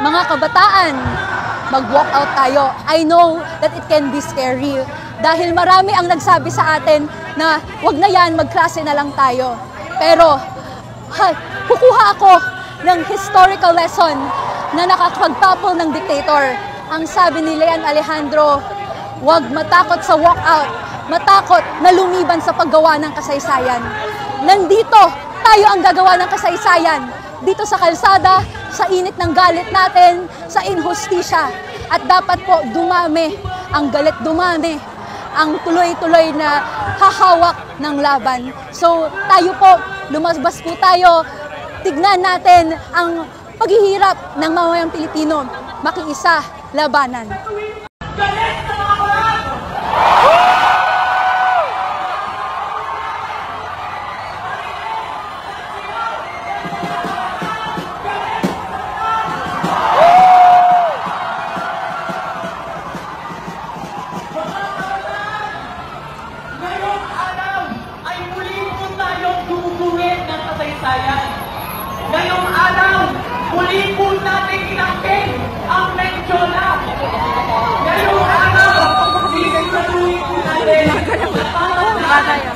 Mga kabataan, mag-walk out tayo. I know that it can be scary dahil marami ang nagsabi sa atin na wag na yan, magklase na lang tayo. Pero kukuha ako ng historical lesson na nakakapagtapol ng dictator. Ang sabi ni Leon Alejandro, wag matakot sa walkout, matakot na lumiban sa paggawa ng kasaysayan. Nandito tayo ang gagawa ng kasaysayan. Dito sa kalsada, sa init ng galit natin, sa inhustisya. At dapat po dumami ang galit, dumami ang tuloy-tuloy na hahawak ng laban. So tayo po, lumabas po tayo, tignan natin ang paghihirap ng mamamayang Pilipino. Makiisa, labanan. Galit na mga kawan! Ngayong araw ay muli po tayong gugungit ng kasaysayan. Ngayong araw, muli po natin inangkin ang Menjola. Ngayong araw, sisiguraduhin po natin na